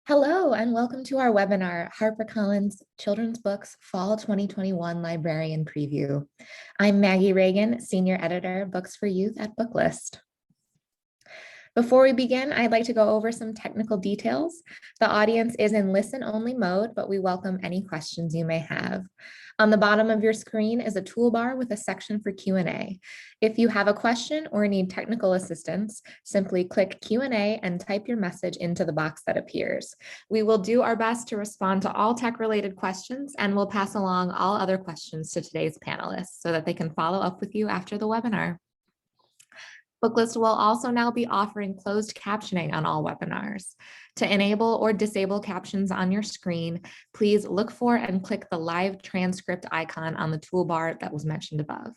Hello, and welcome to our webinar, HarperCollins Children's Books Fall 2021 Librarian Preview. I'm Maggie Reagan, Senior Editor, Books for Youth at Booklist. Before we begin, I'd like to go over some technical details. The audience is in listen-only mode, but we welcome any questions you may have. On the bottom of your screen is a toolbar with a section for Q&A. If you have a question or need technical assistance, simply click Q&A and type your message into the box that appears. We will do our best to respond to all tech-related questions, and we'll pass along all other questions to today's panelists so that they can follow up with you after the webinar. Booklist will also now be offering closed captioning on all webinars. To enable or disable captions on your screen, please look for and click the live transcript icon on the toolbar that was mentioned above.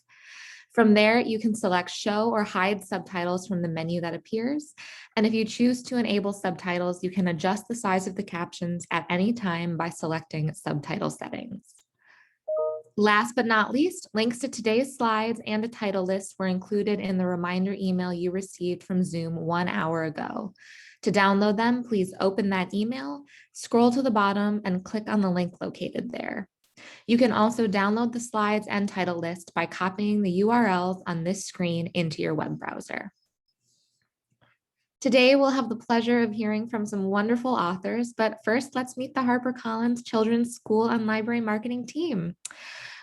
From there, you can select show or hide subtitles from the menu that appears. And if you choose to enable subtitles, you can adjust the size of the captions at any time by selecting subtitle settings. Last but not least, links to today's slides and a title list were included in the reminder email you received from Zoom 1 hour ago. To download them, please open that email, scroll to the bottom, and click on the link located there. You can also download the slides and title list by copying the URLs on this screen into your web browser. Today, we'll have the pleasure of hearing from some wonderful authors, but first, let's meet the HarperCollins Children's School and Library Marketing team.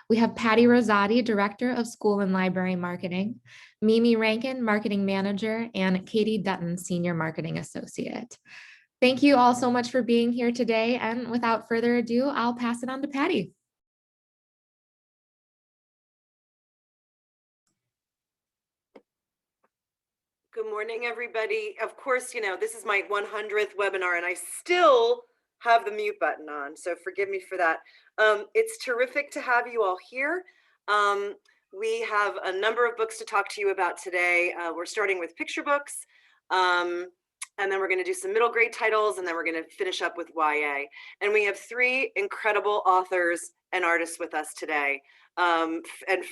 We have Patty Rosati, Director of School and Library Marketing, Mimi Rankin, Marketing Manager, and Katie Dutton, Senior Marketing Associate. Thank you all so much for being here today, and without further ado, I'll pass it on to Patty. Good morning, everybody. Of course, this is my 100th webinar and I still have the mute button on, so forgive me for that. It's terrific to have you all here. We have a number of books to talk to you about today. We're starting with picture books, and then we're going to do some middle grade titles, and then we're going to finish up with YA. And we have 3 incredible authors and artists with us today. And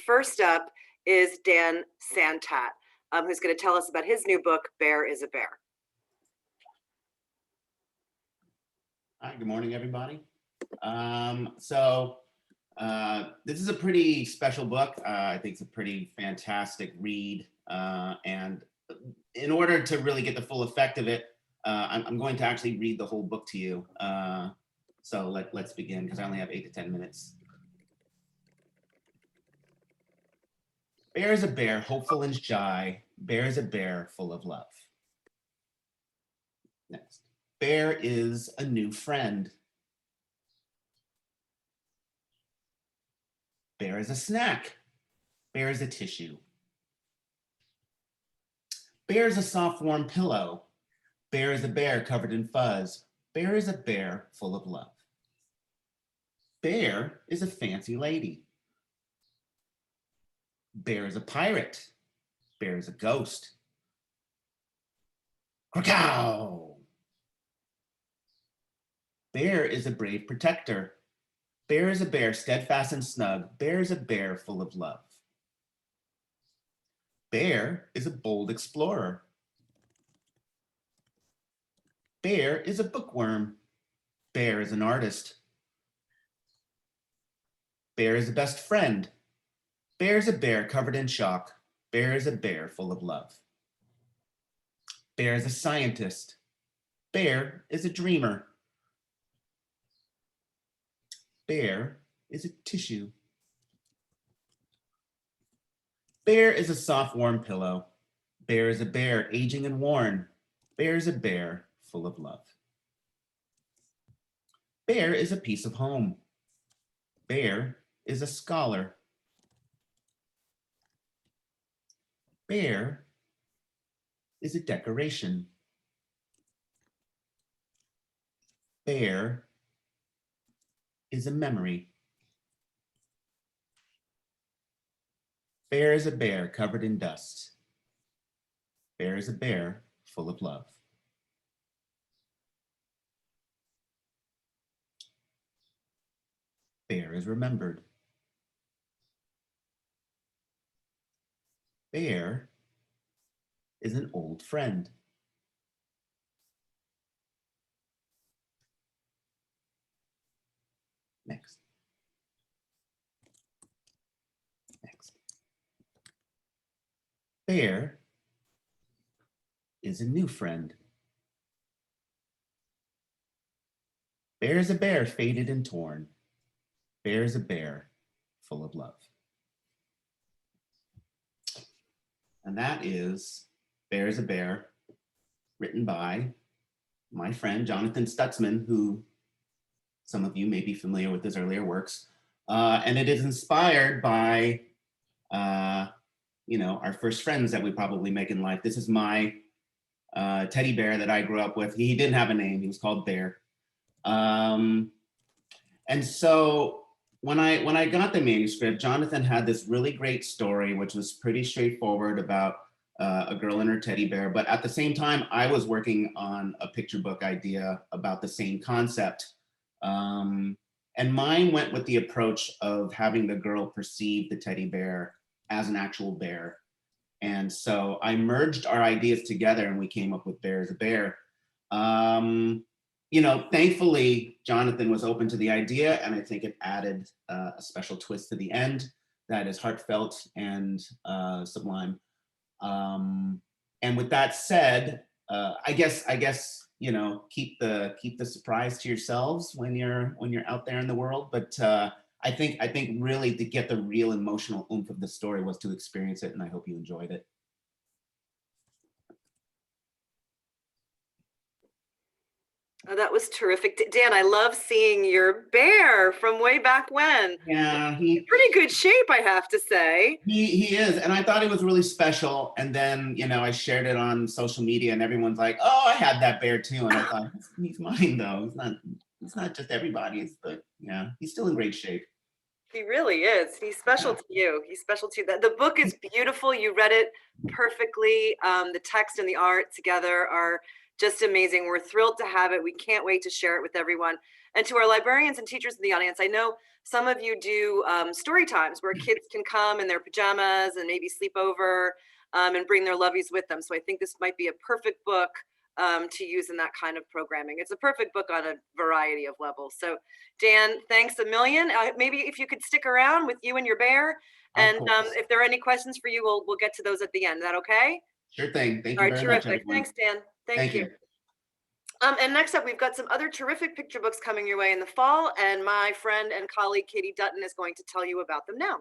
first up is Dan Santat, who's going to tell us about his new book, Bear is a Bear. Hi, good morning, everybody. This is a pretty special book. I think it's a pretty fantastic read. And in order to really get the full effect of it, I'm going to actually read the whole book to you. So let's begin, because I only have 8 to 10 minutes. Bear is a bear, hopeful and shy. Bear is a bear, full of love. Next. Bear is a new friend. Bear is a snack. Bear is a tissue. Bear is a soft, warm pillow. Bear is a bear covered in fuzz. Bear is a bear full of love. Bear is a fancy lady. Bear is a pirate. Bear is a ghost. Krakow! Bear is a brave protector. Bear is a bear steadfast and snug. Bear is a bear full of love. Bear is a bold explorer. Bear is a bookworm. Bear is an artist. Bear is a best friend. Bear is a bear covered in chalk. Bear is a bear full of love. Bear is a scientist. Bear is a dreamer. Bear is a tissue. Bear is a soft, warm pillow. Bear is a bear aging and worn. Bear is a bear full of love. Bear is a piece of home. Bear is a scholar. Bear is a decoration. Bear is a memory. Bear is a bear covered in dust. Bear is a bear full of love. Bear is remembered. Bear is an old friend. Bear is a new friend. Bear is a bear faded and torn. Bear is a bear full of love. And that is Bear is a Bear, written by my friend Jonathan Stutzman, who some of you may be familiar with his earlier works. And it is inspired by, our first friends that we probably make in life. This is my teddy bear that I grew up with. He didn't have a name, he was called Bear. And so when I got the manuscript, Jonathan had this really great story, which was pretty straightforward about a girl and her teddy bear. But at the same time, I was working on a picture book idea about the same concept. And mine went with the approach of having the girl perceive the teddy bear as an actual bear. And so I merged our ideas together and we came up with Bear is a Bear. Thankfully, Jonathan was open to the idea, and I think it added a special twist to the end that is heartfelt and sublime. And with that said, I guess keep the surprise to yourselves when you're out there in the world. But I think really to get the real emotional oomph of the story was to experience it, and I hope you enjoyed it. Oh, that was terrific. Dan, I love seeing your bear from way back when. Yeah, he's pretty good shape, I have to say. He is, and I thought it was really special. And then, I shared it on social media and everyone's like, oh, I had that bear too. And I thought, he's mine though. It's not just everybody's, but yeah, he's still in great shape. He really is. He's special to you. He's special to you. The book is beautiful. You read it perfectly. The text and the art together are just amazing. We're thrilled to have it. We can't wait to share it with everyone. And to our librarians and teachers in the audience, I know some of you do story times where kids can come in their pajamas and maybe sleep over and bring their lovies with them. So I think this might be a perfect book to use in that kind of programming. It's a perfect book on a variety of levels. So Dan, thanks a million. Maybe if you could stick around with you and your bear, and if there are any questions for you, we'll get to those at the end. Is that okay? Sure thing. Thank you very much, everyone. Thanks, Dan. Thank you. And next up, we've got some other terrific picture books coming your way in the fall, and my friend and colleague Katie Dutton is going to tell you about them now.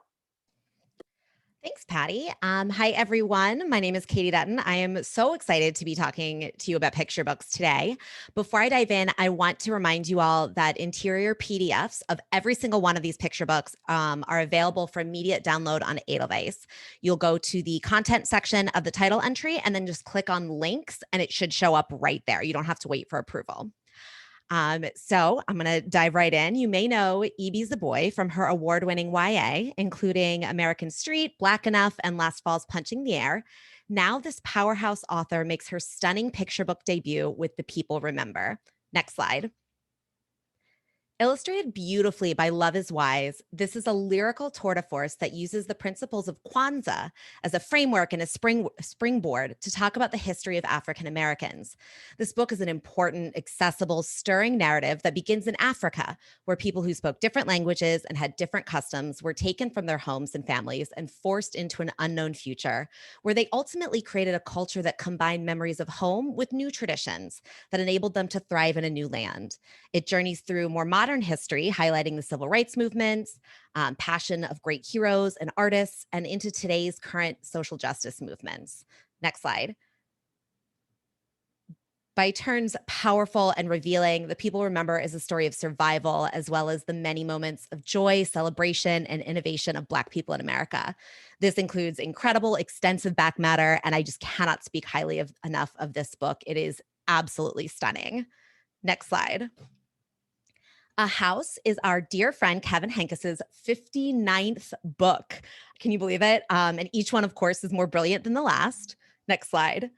Thanks, Patty. Hi, everyone. My name is Katie Dutton. I am so excited to be talking to you about picture books today. Before I dive in, I want to remind you all that interior PDFs of every single one of these picture books are available for immediate download on Edelweiss. You'll go to the content section of the title entry and then just click on links, and it should show up right there. You don't have to wait for approval. So I'm going to dive right in. You may know E.B.'s the Boy from her award-winning YA, including American Street, Black Enough, and last fall's Punching the Air. Now this powerhouse author makes her stunning picture book debut with The People Remember. Next slide. Illustrated beautifully by Love is Wise, this is a lyrical tour de force that uses the principles of Kwanzaa as a framework and a springboard to talk about the history of African Americans. This book is an important, accessible, stirring narrative that begins in Africa, where people who spoke different languages and had different customs were taken from their homes and families and forced into an unknown future, where they ultimately created a culture that combined memories of home with new traditions that enabled them to thrive in a new land. It journeys through more modern history, highlighting the civil rights movements, passion of great heroes and artists, and into today's current social justice movements. Next slide. By turns powerful and revealing, The People Remember is a story of survival, as well as the many moments of joy, celebration, and innovation of Black people in America. This includes incredible, extensive back matter, and I just cannot speak highly enough of this book. It is absolutely stunning. Next slide. A House is our dear friend Kevin Henkes's 59th book. Can you believe it? And each one, of course, is more brilliant than the last. Next slide.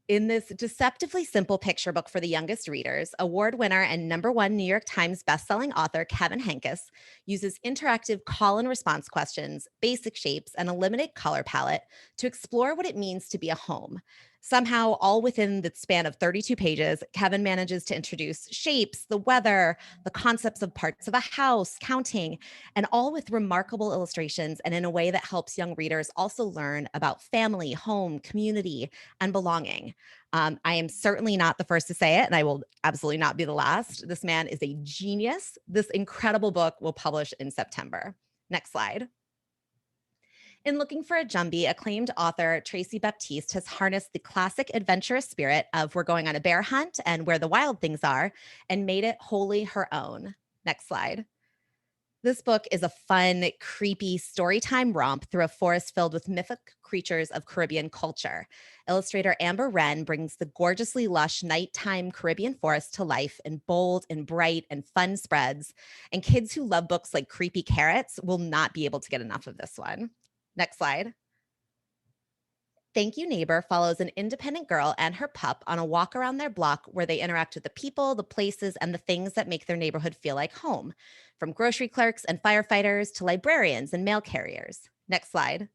In this deceptively simple picture book for the youngest readers, award winner and #1 New York Times bestselling author Kevin Henkes uses interactive call and response questions, basic shapes, and a limited color palette to explore what it means to be a home. Somehow, all within the span of 32 pages, Kevin manages to introduce shapes, the weather, the concepts of parts of a house, counting, and all with remarkable illustrations and in a way that helps young readers also learn about family, home, community, and belonging. I am certainly not the first to say it, and I will absolutely not be the last. This man is a genius. This incredible book will publish in September. Next slide. In looking for a Jumbie, acclaimed author Tracy Baptiste has harnessed the classic adventurous spirit of we're going on a bear hunt and where the wild things are and made it wholly her own. Next slide. This book is a fun, creepy storytime romp through a forest filled with mythic creatures of Caribbean culture. Illustrator Amber Wren brings the gorgeously lush nighttime Caribbean forest to life in bold and bright and fun spreads. And kids who love books like Creepy Carrots will not be able to get enough of this one. Next slide. Thank You Neighbor follows an independent girl and her pup on a walk around their block where they interact with the people, the places, and the things that make their neighborhood feel like home, from grocery clerks and firefighters to librarians and mail carriers. Next slide.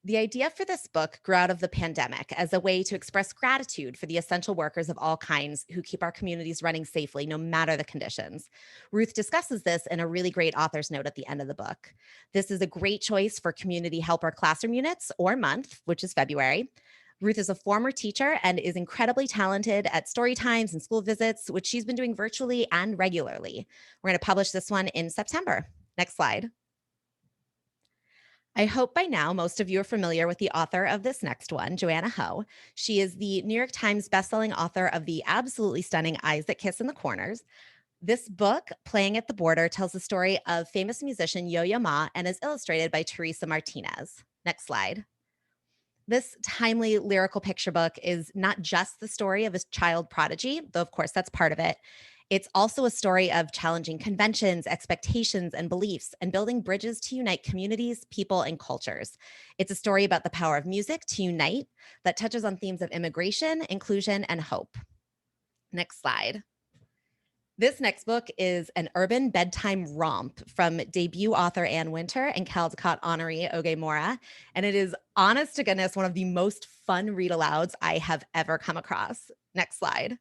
The idea for this book grew out of the pandemic as a way to express gratitude for the essential workers of all kinds who keep our communities running safely no matter the conditions. Ruth discusses this in a really great author's note at the end of the book. This is a great choice for community helper classroom units or month, which is February. Ruth is a former teacher and is incredibly talented at story times and school visits, which she's been doing virtually and regularly. We're going to publish this one in September. Next slide. I hope by now most of you are familiar with the author of this next one, Joanna Ho. She is the New York Times bestselling author of the absolutely stunning Eyes That Kiss in the Corners. This book, Playing at the Border, tells the story of famous musician Yo-Yo Ma and is illustrated by Teresa Martinez. Next slide. This timely lyrical picture book is not just the story of a child prodigy, though of course that's part of it. It's also a story of challenging conventions, expectations, and beliefs, and building bridges to unite communities, people, and cultures. It's a story about the power of music to unite that touches on themes of immigration, inclusion, and hope. Next slide. This next book is an urban bedtime romp from debut author Ann Winter and Caldecott honoree Oge Mora, and it is, honest to goodness, one of the most fun read-alouds I have ever come across. Next slide.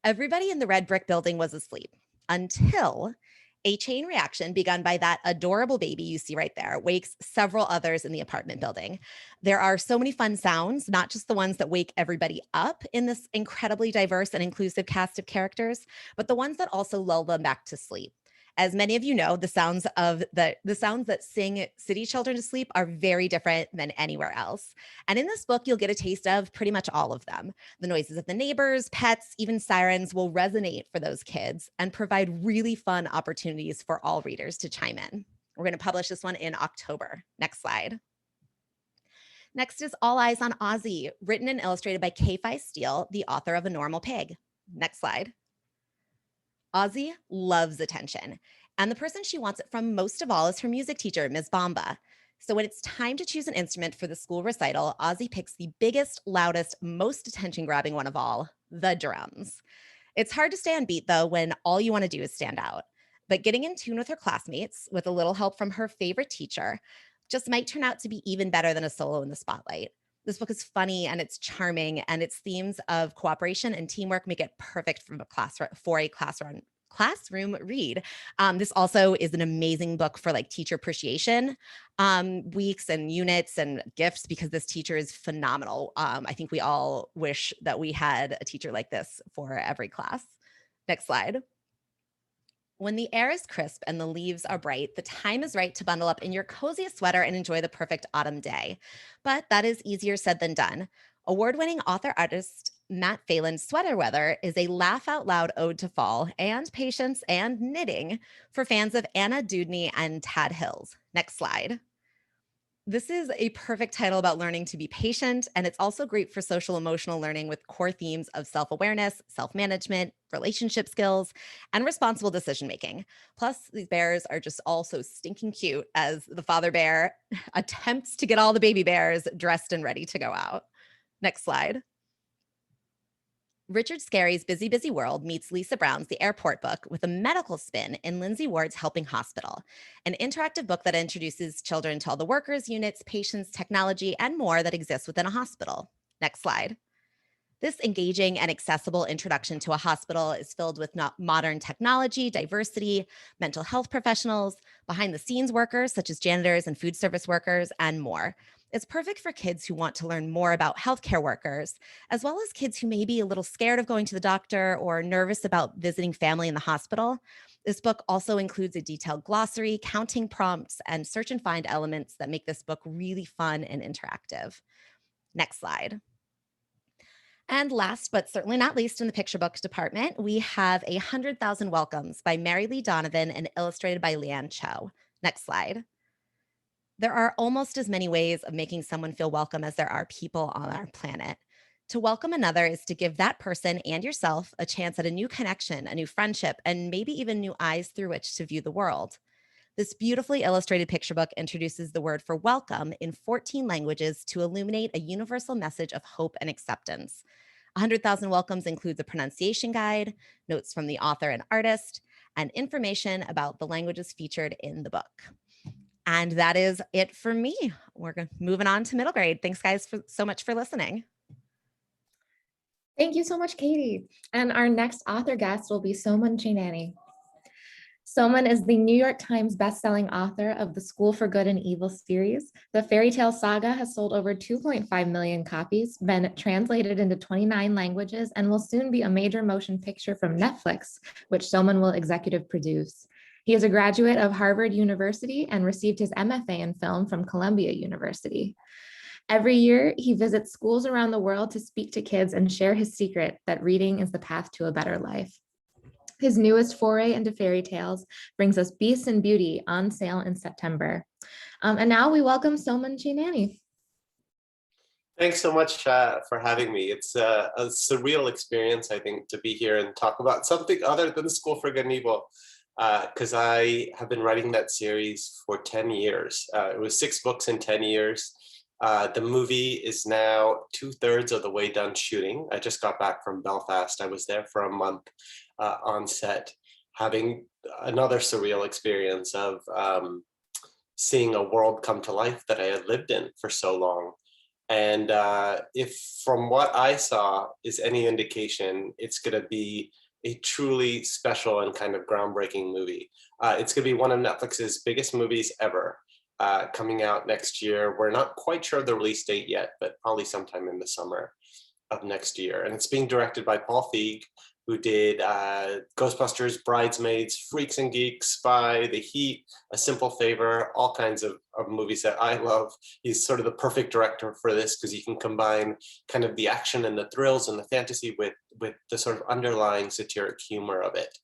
Everybody in the red brick building was asleep until a chain reaction begun by that adorable baby you see right there wakes several others in the apartment building. There are so many fun sounds, not just the ones that wake everybody up in this incredibly diverse and inclusive cast of characters, but the ones that also lull them back to sleep. As many of you know, the sounds that sing city children to sleep are very different than anywhere else. And in this book, you'll get a taste of pretty much all of them. The noises of the neighbors, pets, even sirens will resonate for those kids and provide really fun opportunities for all readers to chime in. We're going to publish this one in October. Next slide. Next is All Eyes on Ozzy, written and illustrated by K-Fi Steele, the author of A Normal Pig. Next slide. Ozzy loves attention, and the person she wants it from most of all is her music teacher, Ms. Bamba. So when it's time to choose an instrument for the school recital, Ozzy picks the biggest, loudest, most attention-grabbing one of all, the drums. It's hard to stay on beat, though, when all you want to do is stand out. But getting in tune with her classmates, with a little help from her favorite teacher, just might turn out to be even better than a solo in the spotlight. This book is funny and it's charming, and its themes of cooperation and teamwork make it perfect for a classroom read. This also is an amazing book for like teacher appreciation weeks and units and gifts, because this teacher is phenomenal. I think we all wish that we had a teacher like this for every class. Next slide. When the air is crisp and the leaves are bright, the time is right to bundle up in your coziest sweater and enjoy the perfect autumn day. But that is easier said than done. Award-winning author-artist Matt Phelan's Sweater Weather is a laugh-out-loud ode to fall and patience and knitting for fans of Anna Dewdney and Tad Hills. Next slide. This is a perfect title about learning to be patient, and it's also great for social emotional learning with core themes of self-awareness, self-management, relationship skills, and responsible decision-making. Plus, these bears are just all so stinking cute as the father bear attempts to get all the baby bears dressed and ready to go out. Next slide. Richard Scarry's Busy, Busy World meets Lisa Brown's The Airport book with a medical spin in Lindsay Ward's Helping Hospital, an interactive book that introduces children to all the workers, units, patients, technology, and more that exists within a hospital. Next slide. This engaging and accessible introduction to a hospital is filled with modern technology, diversity, mental health professionals, behind-the-scenes workers such as janitors and food service workers, and more. It's perfect for kids who want to learn more about healthcare workers, as well as kids who may be a little scared of going to the doctor or nervous about visiting family in the hospital. This book also includes a detailed glossary, counting prompts, and search and find elements that make this book really fun and interactive. Next slide. And last, but certainly not least in the picture books department, we have 100,000 Welcomes by Mary Lee Donovan and illustrated by Leanne Cho. Next slide. There are almost as many ways of making someone feel welcome as there are people on our planet. To welcome another is to give that person and yourself a chance at a new connection, a new friendship, and maybe even new eyes through which to view the world. This beautifully illustrated picture book introduces the word for welcome in 14 languages to illuminate a universal message of hope and acceptance. 100,000 Welcomes includes a pronunciation guide, notes from the author and artist, and information about the languages featured in the book. And that is it for me. We're moving on to middle grade. Thanks, guys, so much for listening. Thank you so much, Katie. And our next author guest will be SOMAN CHAINANI. SOMAN is the New York Times bestselling author of the School for Good and Evil series. The fairy tale saga has sold over 2.5 million copies, been translated into 29 languages, and will soon be a major motion picture from Netflix, which SOMAN will executive produce. He is a graduate of Harvard University and received his MFA in film from Columbia University. Every year, he visits schools around the world to speak to kids and share his secret that reading is the path to a better life. His newest foray into fairy tales brings us Beasts and Beauty, on sale in September. And now we welcome SOMAN CHAINANI. Thanks so much for having me. It's a surreal experience, I think, to be here and talk about something other than School for Good and Evil, because I have been writing that series for 10 years. It was 6 books in 10 years. The movie is now 2/3 of the way done shooting. I just got back from Belfast. I was there for a month on set, having another surreal experience of seeing a world come to life that I had lived in for so long. And if from what I saw is any indication, it's going to be a truly special and kind of groundbreaking movie. It's going to be one of Netflix's biggest movies ever. Coming out next year. We're not quite sure of the release date yet, but probably sometime in the summer of next year. And it's being directed by Paul Feig, who did Ghostbusters, Bridesmaids, Freaks and Geeks, Spy, The Heat, A Simple Favor, all kinds of movies that I love. He's sort of the perfect director for this because he can combine kind of the action and the thrills and the fantasy with the sort of underlying satiric humor of it.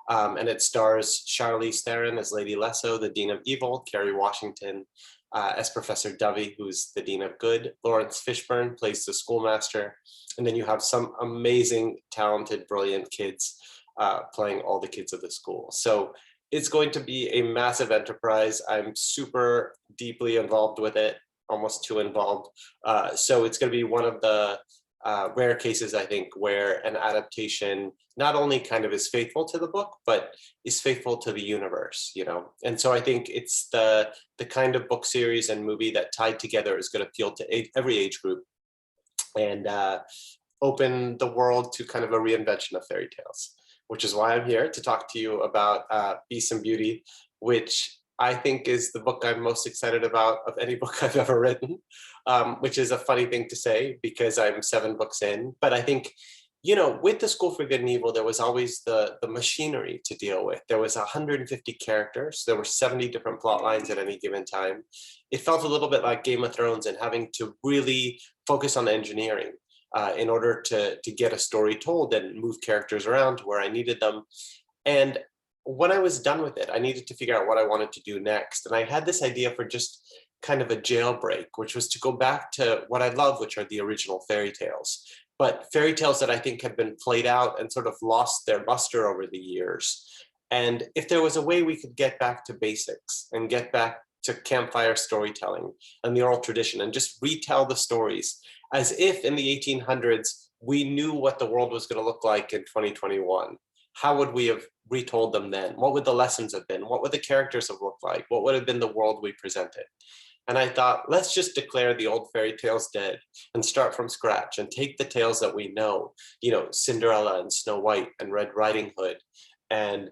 And it stars Charlize Theron as Lady Lesso, the Dean of Evil, Kerry Washington as Professor Dovey, who's the Dean of Good. Lawrence Fishburne plays the schoolmaster. And then you have some amazing, talented, brilliant kids playing all the kids of the school. So it's going to be a massive enterprise. I'm super deeply involved with it, almost too involved. So it's going to be one of the rare cases, I think, where an adaptation not only kind of is faithful to the book, but is faithful to the universe, you know? And so I think it's the kind of book series and movie that tied together is going to appeal to every age group and open the world to kind of a reinvention of fairy tales, which is why I'm here to talk to you about Beasts and Beauty, which I think is the book I'm most excited about of any book I've ever written, which is a funny thing to say because I'm 7 books in. But I think, you know, with the School for Good and Evil, there was always the machinery to deal with. There was 150 characters. There were 70 different plot lines at any given time. It felt a little bit like Game of Thrones and having to really focus on engineering in order to get a story told and move characters around to where I needed them. And when I was done with it, I needed to figure out what I wanted to do next. And I had this idea for just kind of a jailbreak, which was to go back to what I love, which are the original fairy tales. But fairy tales that I think have been played out and sort of lost their luster over the years. And if there was a way we could get back to basics and get back to campfire storytelling and the oral tradition and just retell the stories as if in the 1800s, we knew what the world was going to look like in 2021, how would we have retold them then? What would the lessons have been? What would the characters have looked like? What would have been the world we presented? And I thought, let's just declare the old fairy tales dead and start from scratch and take the tales that we know, Cinderella and Snow White and Red Riding Hood and,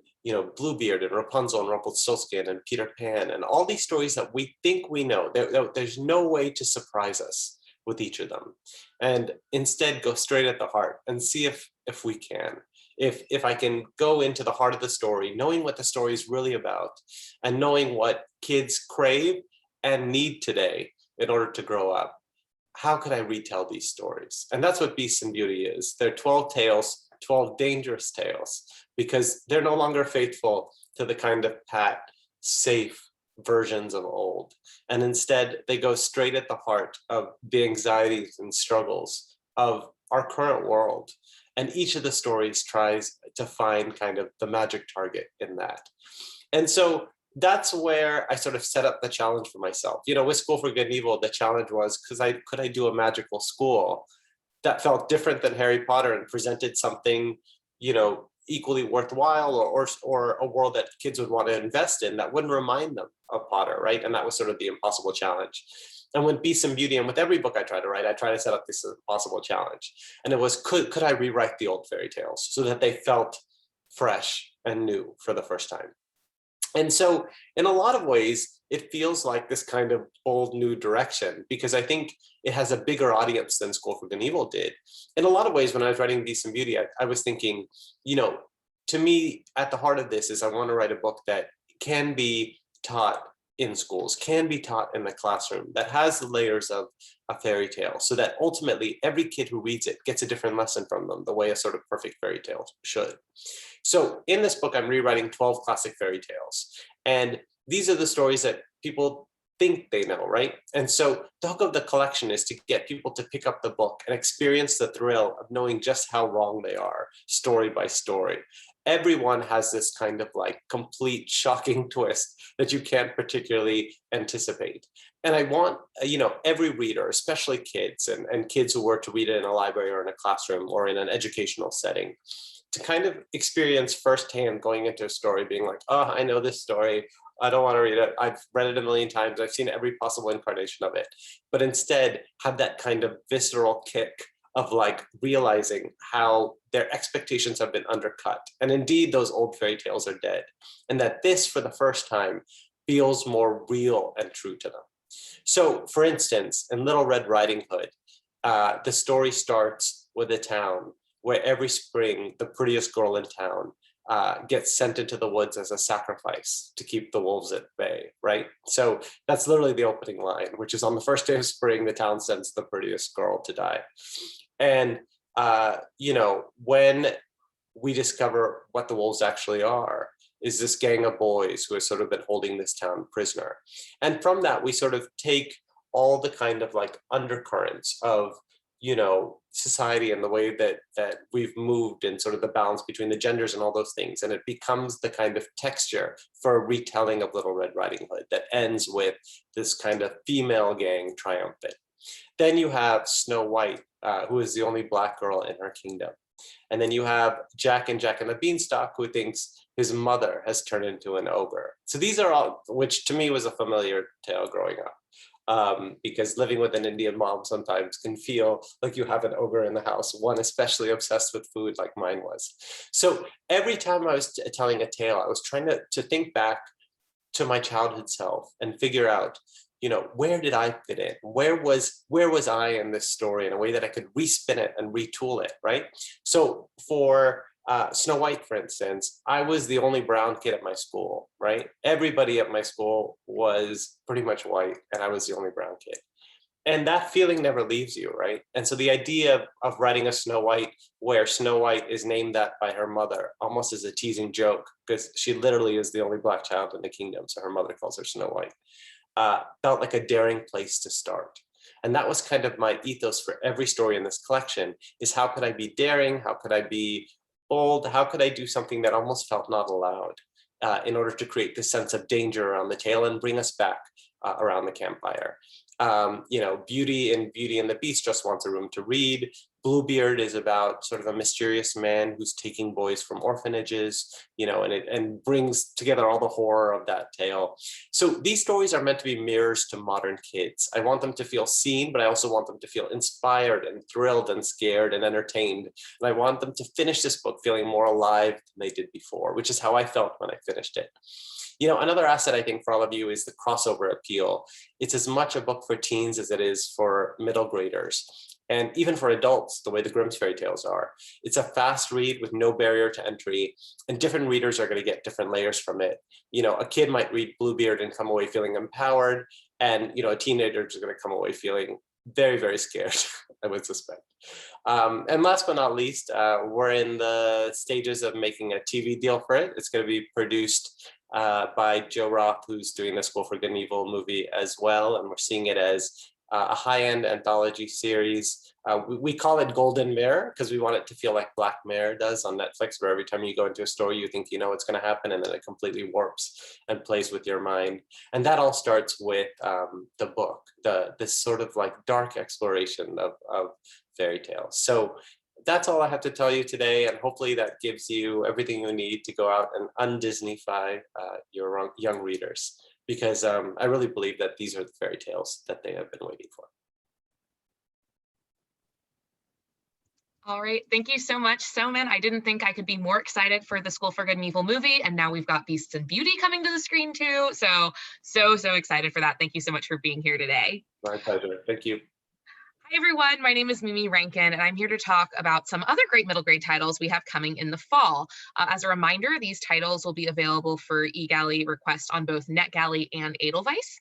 Bluebeard and Rapunzel and Rumpelstiltskin and Peter Pan and all these stories that we think we know. There's no way to surprise us with each of them. And instead go straight at the heart and see if we can. If I can go into the heart of the story, knowing what the story is really about and knowing what kids crave and need today in order to grow up, how could I retell these stories? And that's what Beast and Beauty is. They're 12 tales, 12 dangerous tales, because they're no longer faithful to the kind of pat, safe versions of old. And instead, they go straight at the heart of the anxieties and struggles of our current world. And each of the stories tries to find kind of the magic target in that. And so that's where I sort of set up the challenge for myself. With School for Good and Evil, the challenge was, could I do a magical school that felt different than Harry Potter and presented something, equally worthwhile or a world that kids would want to invest in that wouldn't remind them of Potter, right? And that was sort of the impossible challenge. And with Beast and Beauty, and with every book I try to write, I try to set up this impossible challenge. And it was, could I rewrite the old fairy tales so that they felt fresh and new for the first time? And so in a lot of ways, it feels like this kind of bold new direction, because I think it has a bigger audience than School for Good and Evil did. In a lot of ways, when I was writing Beast and Beauty, I was thinking, to me, at the heart of this is I want to write a book that can be taught in schools, can be taught in the classroom, that has the layers of a fairy tale, so that ultimately every kid who reads it gets a different lesson from them, the way a sort of perfect fairy tale should. So in this book, I'm rewriting 12 classic fairy tales. And these are the stories that people think they know, right? And so the hook of the collection is to get people to pick up the book and experience the thrill of knowing just how wrong they are, story by story. Everyone has this kind of like complete shocking twist that you can't particularly anticipate. And I want, every reader, especially kids and kids who were to read it in a library or in a classroom or in an educational setting, to kind of experience firsthand going into a story being like, oh, I know this story. I don't want to read it. I've read it a million times. I've seen every possible incarnation of it. But instead have that kind of visceral kick of like realizing how their expectations have been undercut. And indeed, those old fairy tales are dead. And that this, for the first time, feels more real and true to them. So for instance, in Little Red Riding Hood, the story starts with a town where every spring, the prettiest girl in town gets sent into the woods as a sacrifice to keep the wolves at bay, right? So that's literally the opening line, which is on the first day of spring, the town sends the prettiest girl to die. And, when we discover what the wolves actually are, is this gang of boys who has sort of been holding this town prisoner. And from that, we sort of take all the kind of like undercurrents of society and the way that we've moved and sort of the balance between the genders and all those things. And it becomes the kind of texture for a retelling of Little Red Riding Hood that ends with this kind of female gang triumphant. Then you have Snow White, who is the only Black girl in her kingdom. And then you have Jack and the Beanstalk, who thinks his mother has turned into an ogre. So these are all, which to me was a familiar tale growing up. Because living with an Indian mom sometimes can feel like you have an ogre in the house, one especially obsessed with food like mine was. So every time I was telling a tale, I was trying to think back to my childhood self and figure out, where did I fit in? Where was I in this story in a way that I could respin it and retool it, right? So for Snow White, for instance, I was the only brown kid at my school, right? Everybody at my school was pretty much white, and I was the only brown kid. And that feeling never leaves you, right? And so the idea of writing a Snow White where Snow White is named that by her mother, almost as a teasing joke, because she literally is the only Black child in the kingdom, so her mother calls her Snow White, felt like a daring place to start. And that was kind of my ethos for every story in this collection, is how could I be daring? How could I be bold? How could I do something that almost felt not allowed in order to create this sense of danger around the tale and bring us back around the campfire? Beauty and the Beast just wants a room to read. Bluebeard is about sort of a mysterious man who's taking boys from orphanages, you know, and brings together all the horror of that tale. So these stories are meant to be mirrors to modern kids. I want them to feel seen, but I also want them to feel inspired and thrilled and scared and entertained. And I want them to finish this book feeling more alive than they did before, which is how I felt when I finished it. You know, another asset I think for all of you is the crossover appeal. It's as much a book for teens as it is for middle graders. And even for adults, the way the Grimm's fairy tales are. It's a fast read with no barrier to entry, and different readers are going to get different layers from it. You know, a kid might read Bluebeard and come away feeling empowered, and, you know, a teenager is going to come away feeling very, very scared, I would suspect. And last but not least, we're in the stages of making a TV deal for it. It's going to be produced by Joe Roth, who's doing the School for Good and Evil movie as well, and we're seeing it as a high-end anthology series. We call it Golden Mirror because we want it to feel like Black Mirror does on Netflix, where every time you go into a story, you think you know what's going to happen, and then it completely warps and plays with your mind. And that all starts with the book, this sort of like dark exploration of fairy tales. So that's all I have to tell you today, and hopefully that gives you everything you need to go out and un-Disneyfy your young readers. Because I really believe that these are the fairy tales that they have been waiting for. All right, thank you so much, Soman. I didn't think I could be more excited for the School for Good and Evil movie, and now we've got Beasts and Beauty coming to the screen too. So excited for that. Thank you so much for being here today. My pleasure, thank you. Hi everyone, my name is Mimi Rankin, and I'm here to talk about some other great middle grade titles we have coming in the fall. As a reminder, these titles will be available for eGalley request on both NetGalley and Edelweiss.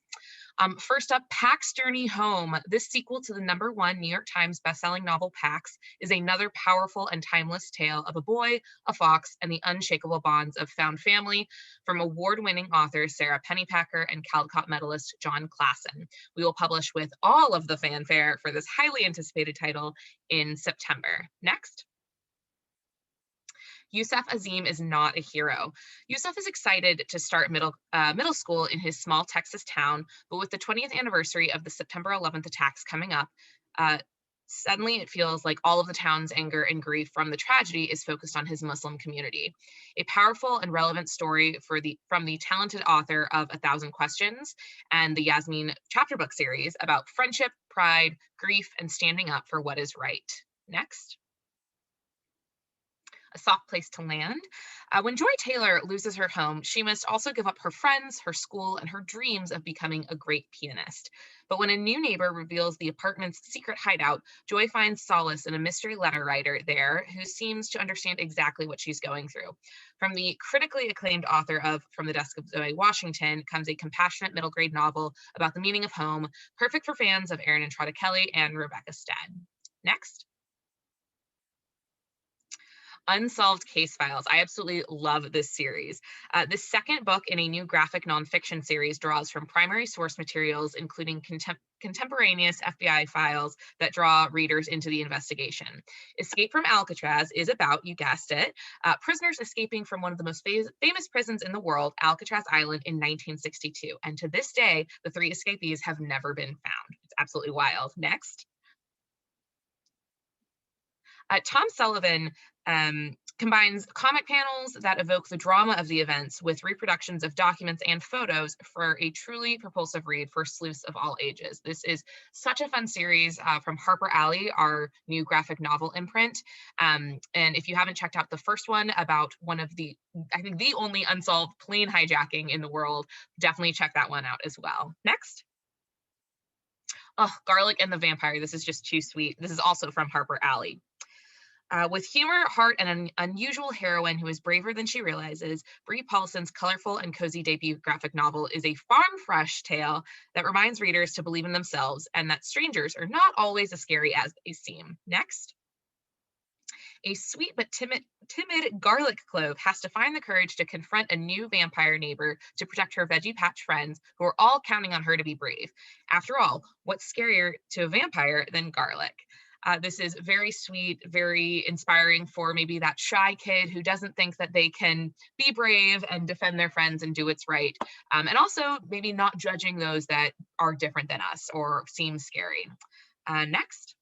First up, Pax Journey Home. This sequel to the #1 New York Times bestselling novel Pax is another powerful and timeless tale of a boy, a fox, and the unshakable bonds of found family from award-winning authors Sarah Pennypacker and Caldecott medalist John Klassen. We will publish with all of the fanfare for this highly anticipated title in September. Next. Yusef Azim is not a hero. Yusef is excited to start middle school in his small Texas town, but with the 20th anniversary of the September 11th attacks coming up, suddenly it feels like all of the town's anger and grief from the tragedy is focused on his Muslim community. A powerful and relevant story from the talented author of 1,000 Questions and the Yasmin chapter book series about friendship, pride, grief, and standing up for what is right. Next. A Soft Place to Land. When Joy Taylor loses her home, she must also give up her friends, her school, and her dreams of becoming a great pianist. But when a new neighbor reveals the apartment's secret hideout, Joy finds solace in a mystery letter writer there who seems to understand exactly what she's going through. From the critically acclaimed author of From the Desk of Zoe Washington comes a compassionate middle grade novel about the meaning of home, perfect for fans of Erin and Trotta Kelly and Rebecca Stead. Next. Unsolved Case Files. I absolutely love this series. The second book in a new graphic nonfiction series draws from primary source materials, including contemporaneous FBI files that draw readers into the investigation. Escape from Alcatraz is about, you guessed it, prisoners escaping from one of the most famous prisons in the world, Alcatraz Island, in 1962. And to this day, the 3 escapees have never been found. It's absolutely wild. Next. Tom Sullivan combines comic panels that evoke the drama of the events with reproductions of documents and photos for a truly propulsive read for sleuths of all ages. This is such a fun series from Harper Alley, our new graphic novel imprint. And if you haven't checked out the first one about one of the, I think the only unsolved plane hijacking in the world, definitely check that one out as well. Next. Oh, Garlic and the Vampire. This is just too sweet. This is also from Harper Alley. With humor, heart, and an unusual heroine who is braver than she realizes, Brie Paulson's colorful and cozy debut graphic novel is a farm-fresh tale that reminds readers to believe in themselves and that strangers are not always as scary as they seem. Next. A sweet but timid garlic clove has to find the courage to confront a new vampire neighbor to protect her veggie patch friends who are all counting on her to be brave. After all, what's scarier to a vampire than garlic? This is very sweet, very inspiring for maybe that shy kid who doesn't think that they can be brave and defend their friends and do what's right. And also maybe not judging those that are different than us or seem scary. Next.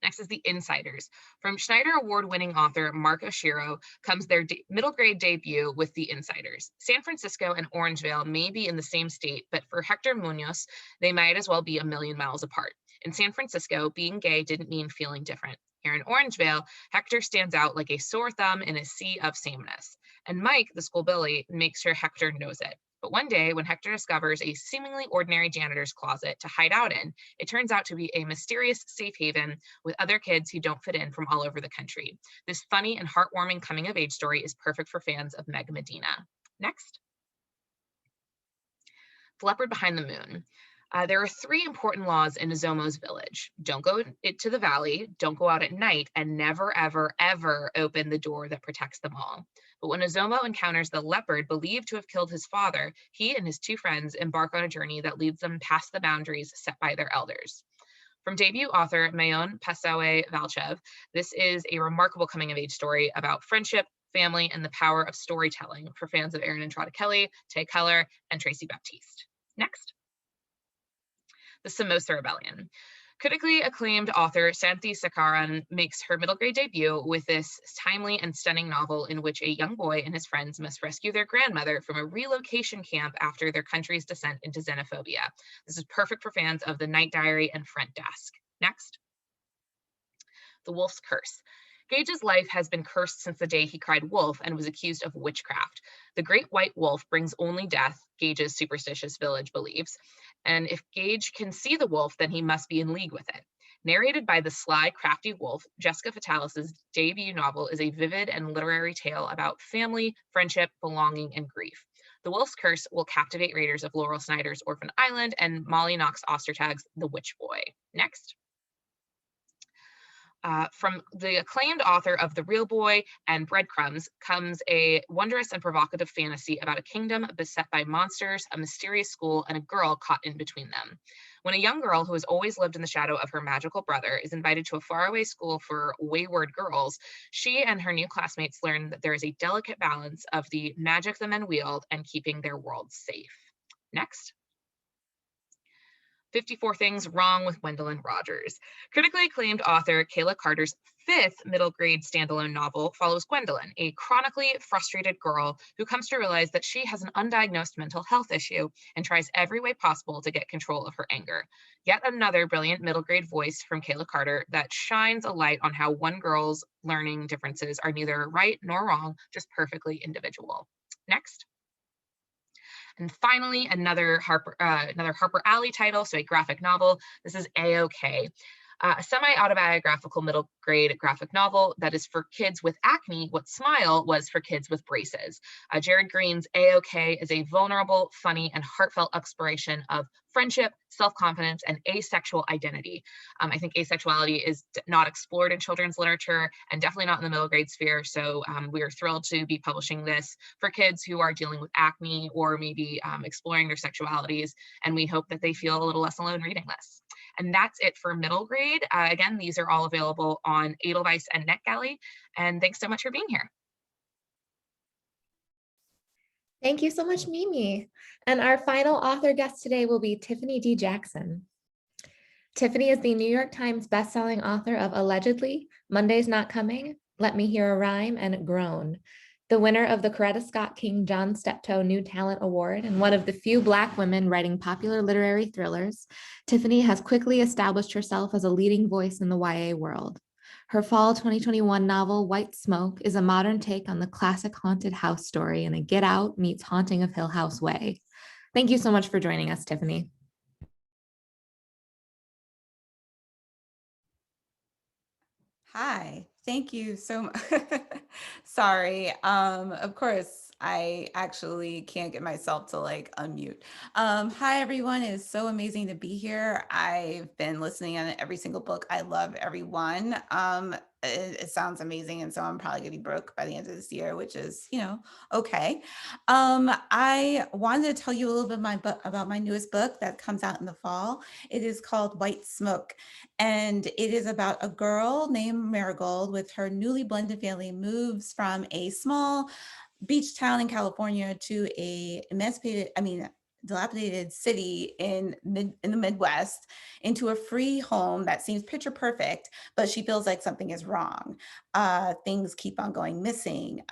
Next is The Insiders. From Schneider Award-winning author Mark Oshiro comes their middle grade debut with The Insiders. San Francisco and Orangevale may be in the same state, but for Hector Munoz, they might as well be a million miles apart. In San Francisco, being gay didn't mean feeling different. Here in Orangevale, Hector stands out like a sore thumb in a sea of sameness. And Mike, the school bully, makes sure Hector knows it. But one day, when Hector discovers a seemingly ordinary janitor's closet to hide out in, it turns out to be a mysterious safe haven with other kids who don't fit in from all over the country. This funny and heartwarming coming-of-age story is perfect for fans of Meg Medina. Next. The Leopard Behind the Moon. There are 3 important laws in Nozomo's village. Don't go to the valley, don't go out at night, and never, ever, ever open the door that protects them all. But when Nozomo encounters the leopard believed to have killed his father, he and his 2 friends embark on a journey that leads them past the boundaries set by their elders. From debut author Mayon Pasawe Valchev, this is a remarkable coming-of-age story about friendship, family, and the power of storytelling for fans of Erin and Trotta Kelly, Tay Keller, and Tracy Baptiste. Next. The Samosa Rebellion. Critically acclaimed author Santi Sakaran makes her middle grade debut with this timely and stunning novel in which a young boy and his friends must rescue their grandmother from a relocation camp after their country's descent into xenophobia. This is perfect for fans of The Night Diary and Front Desk. Next. The Wolf's Curse. Gage's life has been cursed since the day he cried wolf and was accused of witchcraft. The great white wolf brings only death, Gage's superstitious village believes, and if Gage can see the wolf, then he must be in league with it. Narrated by the sly, crafty wolf, Jessica Fatalis's debut novel is a vivid and literary tale about family, friendship, belonging, and grief. The Wolf's Curse will captivate readers of Laurel Snyder's Orphan Island and Molly Knox Ostertag's The Witch Boy. Next. From the acclaimed author of The Real Boy and Breadcrumbs comes a wondrous and provocative fantasy about a kingdom beset by monsters, a mysterious school, and a girl caught in between them. When a young girl who has always lived in the shadow of her magical brother is invited to a faraway school for wayward girls, she and her new classmates learn that there is a delicate balance of the magic the men wield and keeping their world safe. Next. 54 Things Wrong with Gwendolyn Rogers. Critically acclaimed author Kayla Carter's 5th middle grade standalone novel follows Gwendolyn, a chronically frustrated girl who comes to realize that she has an undiagnosed mental health issue and tries every way possible to get control of her anger. Yet another brilliant middle grade voice from Kayla Carter that shines a light on how one girl's learning differences are neither right nor wrong, just perfectly individual. Next. And finally, another Harper Alley title, so a graphic novel. This is A-OK, a semi-autobiographical middle grade graphic novel that is for kids with acne what Smile was for kids with braces. Jared Green's A-OK is a vulnerable, funny, and heartfelt exploration of friendship, self-confidence, and asexual identity. I think asexuality is not explored in children's literature and definitely not in the middle grade sphere. So we are thrilled to be publishing this for kids who are dealing with acne or maybe exploring their sexualities. And we hope that they feel a little less alone reading this. And that's it for middle grade. Again, these are all available on Edelweiss and NetGalley. And thanks so much for being here. Thank you so much, Mimi. And our final author guest today will be Tiffany D Jackson. Tiffany is the New York Times bestselling author of Allegedly, Monday's Not Coming, Let Me Hear a Rhyme, and Grown. The winner of the Coretta Scott King John Steptoe New Talent Award and one of the few Black women writing popular literary thrillers, Tiffany has quickly established herself as a leading voice in the YA world. Her fall 2021 novel, White Smoke, is a modern take on the classic haunted house story in a Get Out meets Haunting of Hill House way. Thank you so much for joining us, Tiffany. Hi, thank you so much. Sorry, of course, I actually can't get myself to like unmute. Hi, everyone. It is so amazing to be here. I've been listening on every single book. I love everyone. It sounds amazing. And so I'm probably gonna be broke by the end of this year, which is, okay. I wanted to tell you a little bit about my newest book that comes out in the fall. It is called White Smoke. And it is about a girl named Marigold with her newly blended family moves from a small beach town in California to a dilapidated city in the Midwest into a free home that seems picture perfect, but she feels like something is wrong. Things keep on going missing.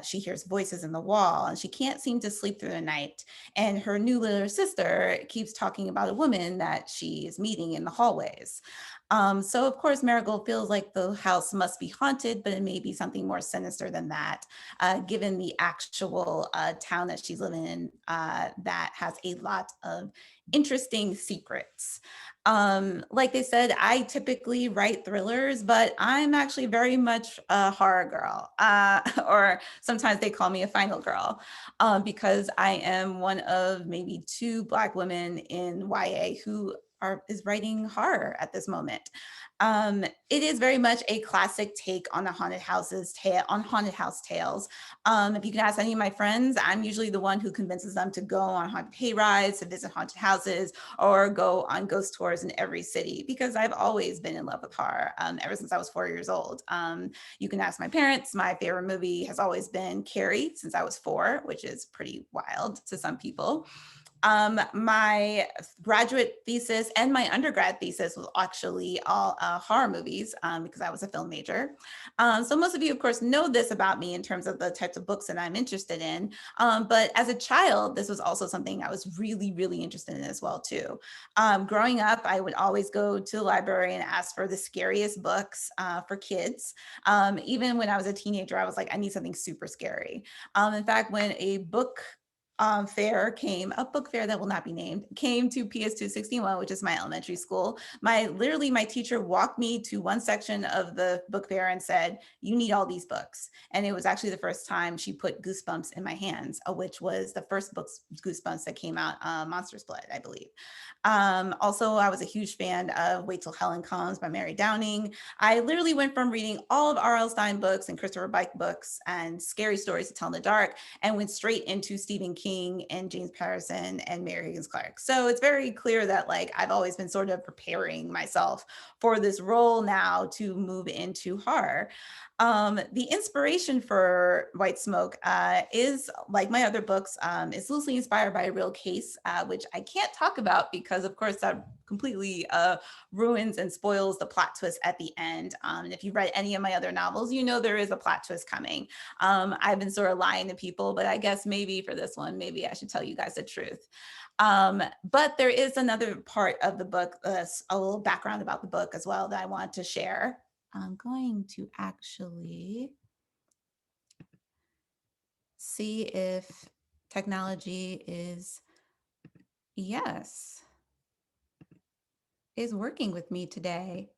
She hears voices in the wall and she can't seem to sleep through the night. And her new little sister keeps talking about a woman that she is meeting in the hallways. So of course, Marigold feels like the house must be haunted, but it may be something more sinister than that, given the actual town that she's living in that has a lot of interesting secrets. Like they said, I typically write thrillers, but I'm actually very much a horror girl, or sometimes they call me a final girl, because I am one of maybe 2 Black women in YA who is writing horror at this moment. It is very much a classic take on the haunted house tales. If you can ask any of my friends, I'm usually the one who convinces them to go on haunted hay rides, to visit haunted houses, or go on ghost tours in every city, because I've always been in love with horror ever since I was 4 years old. You can ask my parents. My favorite movie has always been Carrie since I was 4, which is pretty wild to some people. My graduate thesis and my undergrad thesis was actually all horror movies, because I was a film major. So most of you, of course, know this about me in terms of the types of books that I'm interested in. But as a child, this was also something I was really, really interested in as well, too. Growing up, I would always go to the library and ask for the scariest books for kids. Even when I was a teenager, I was like, I need something super scary. In fact, when a book fair came, a book fair that will not be named, came to PS 261, which is my elementary school. My teacher walked me to one section of the book fair and said, you need all these books. And it was actually the first time she put Goosebumps in my hands, which was the first book, Goosebumps, that came out, Monsters Blood, I believe. Also, I was a huge fan of Wait Till Helen Comes by Mary Downing. I literally went from reading all of R.L. Stine books and Christopher Pike books and scary stories to tell in the dark, and went straight into Stephen King and James Patterson and Mary Higgins Clark. So it's very clear that like I've always been sort of preparing myself for this role now to move into horror. The inspiration for White Smoke is, like my other books, is loosely inspired by a real case, which I can't talk about because, of course, that completely ruins and spoils the plot twist at the end. And if you've read any of my other novels, you know there is a plot twist coming. I've been sort of lying to people, but I guess maybe for this one, maybe I should tell you guys the truth. But there is another part of the book, a little background about the book as well that I want to share. I'm going to actually see if technology is working with me today.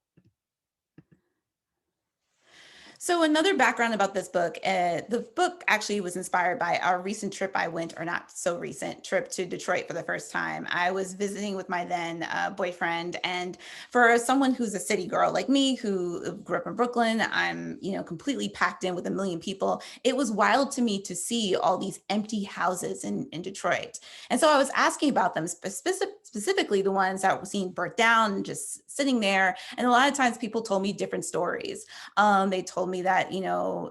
So another background about this book, the book actually was inspired by a recent trip I went, or not so recent, trip to Detroit for the first time. I was visiting with my then boyfriend, and for someone who's a city girl like me, who grew up in Brooklyn, I'm completely packed in with a million people. It was wild to me to see all these empty houses in Detroit. And so I was asking about them, specifically the ones that were seen burnt down and just sitting there. And a lot of times people told me different stories. They told me that,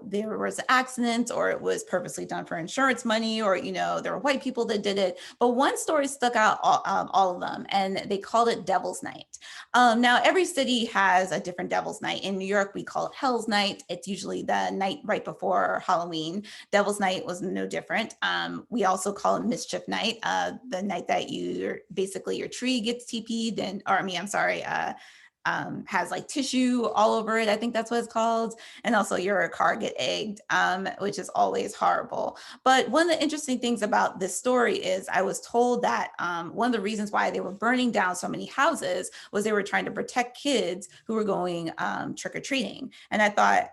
there was an accident, or it was purposely done for insurance money, or, there were white people that did it. But one story stuck out, all of them, and they called it Devil's Night. Now, every city has a different Devil's Night. In New York, we call it Hell's Night. It's usually the night right before Halloween. Devil's Night was no different. We also call it Mischief Night, the night that basically your tree gets TP'd has like tissue all over it. I think that's what it's called. And also your car get egged, which is always horrible. But one of the interesting things about this story is I was told that one of the reasons why they were burning down so many houses was they were trying to protect kids who were going trick-or-treating. And I thought,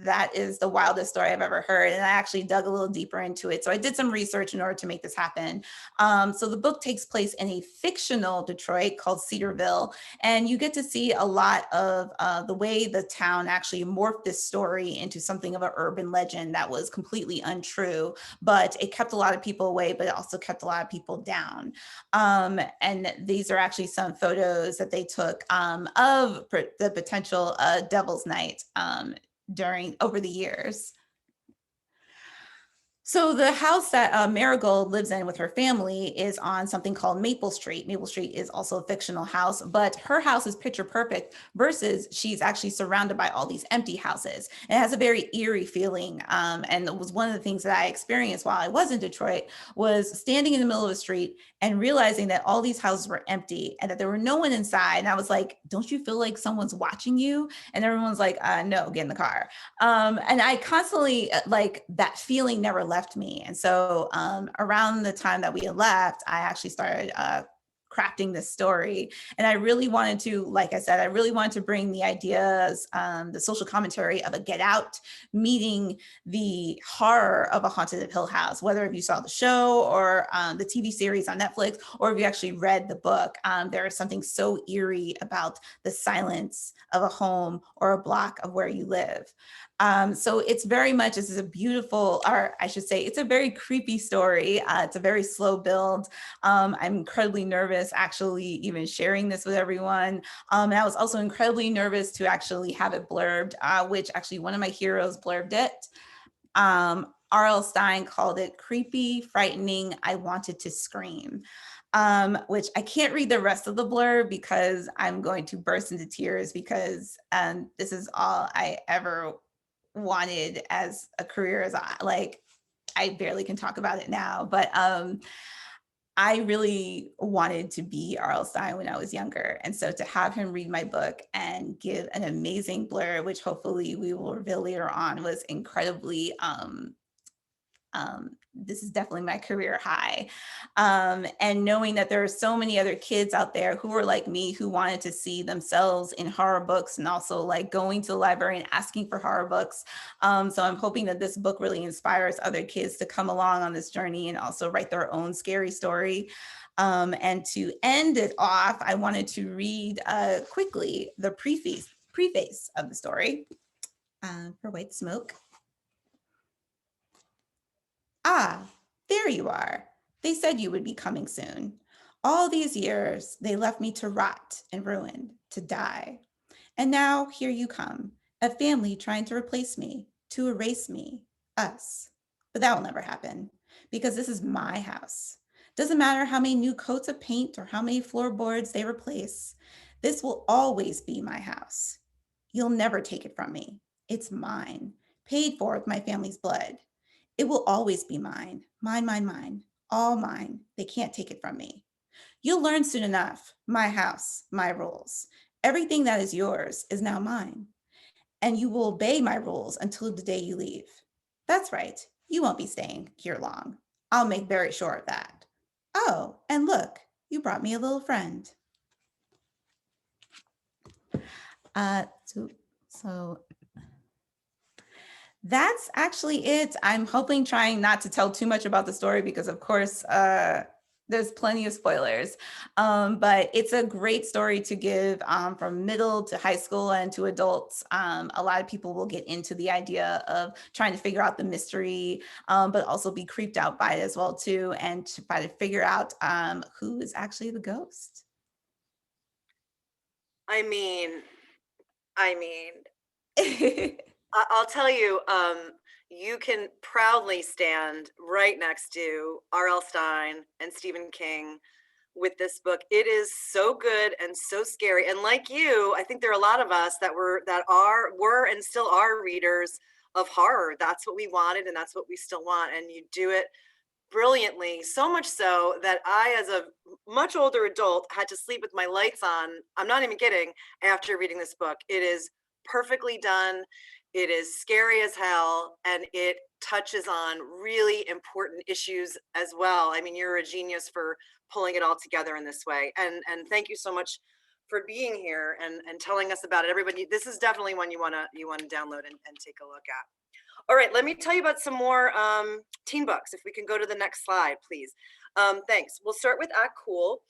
that is the wildest story I've ever heard. And I actually dug a little deeper into it. So I did some research in order to make this happen. So the book takes place in a fictional Detroit called Cedarville. And you get to see a lot of the way the town actually morphed this story into something of an urban legend that was completely untrue, but it kept a lot of people away, but it also kept a lot of people down. And these are actually some photos that they took of the potential Devil's Night over the years. So the house that Marigold lives in with her family is on something called Maple Street. Maple Street is also a fictional house, but her house is picture perfect versus she's actually surrounded by all these empty houses. It has a very eerie feeling. And it was one of the things that I experienced while I was in Detroit was standing in the middle of the street and realizing that all these houses were empty and that there were no one inside. And I was like, don't you feel like someone's watching you? And everyone's like, no, get in the car. And I constantly, like, that feeling never left me. And so around the time that we had left, I actually started crafting this story. And I really wanted to, like I said, I really wanted to bring the ideas, the social commentary of a Get Out meeting the horror of a Haunted Hill House, whether if you saw the show or the TV series on Netflix, or if you actually read the book. There is something so eerie about the silence of a home or a block of where you live. So it's very much, this is a beautiful, or I should say, it's a very creepy story. It's a very slow build. I'm incredibly nervous actually even sharing this with everyone. And I was also incredibly nervous to actually have it blurbed, which actually one of my heroes blurbed it. R.L. Stine called it creepy, frightening, I wanted to scream. Which I can't read the rest of the blurb because I'm going to burst into tears because this is all I ever wanted as a career. As I barely can talk about it now, but I really wanted to be R.L. Stine when I was younger. And so to have him read my book and give an amazing blurb, which hopefully we will reveal later on, was incredibly, this is definitely my career high. And knowing that there are so many other kids out there who were like me, who wanted to see themselves in horror books and also like going to the library and asking for horror books. So I'm hoping that this book really inspires other kids to come along on this journey and also write their own scary story. And to end it off, I wanted to read quickly the preface of the story for White Smoke. Ah, there you are. They said you would be coming soon. All these years, they left me to rot and ruin, to die. And now here you come, a family trying to replace me, to erase me, us. But that will never happen because this is my house. Doesn't matter how many new coats of paint or how many floorboards they replace. This will always be my house. You'll never take it from me. It's mine, paid for with my family's blood. It will always be mine, mine, all mine. They can't take it from me. You'll learn soon enough, my house, my rules. Everything that is yours is now mine. And you will obey my rules until the day you leave. That's right, you won't be staying here long. I'll make very sure of that. Oh, and look, you brought me a little friend. So that's actually it. I'm hoping trying not to tell too much about the story because of course, there's plenty of spoilers, but it's a great story to give from middle to high school and to adults. A lot of people will get into the idea of trying to figure out the mystery, but also be creeped out by it as well too, and to try to figure out who is actually the ghost. I mean, I'll tell you, you can proudly stand right next to R.L. Stine and Stephen King with this book. It is so good and so scary. And like you, I think there are a lot of us that were and still are readers of horror. That's what we wanted and that's what we still want. And you do it brilliantly, so much so that I, as a much older adult, had to sleep with my lights on. I'm not even kidding. After reading this book, it is perfectly done. It is scary as hell, and it touches on really important issues as well. I mean, you're a genius for pulling it all together in this way. And thank you so much for being here and telling us about it. Everybody, this is definitely one you wanna download and take a look at. All right, let me tell you about some more teen books. If we can go to the next slide, please. Thanks. We'll start with Act Cool.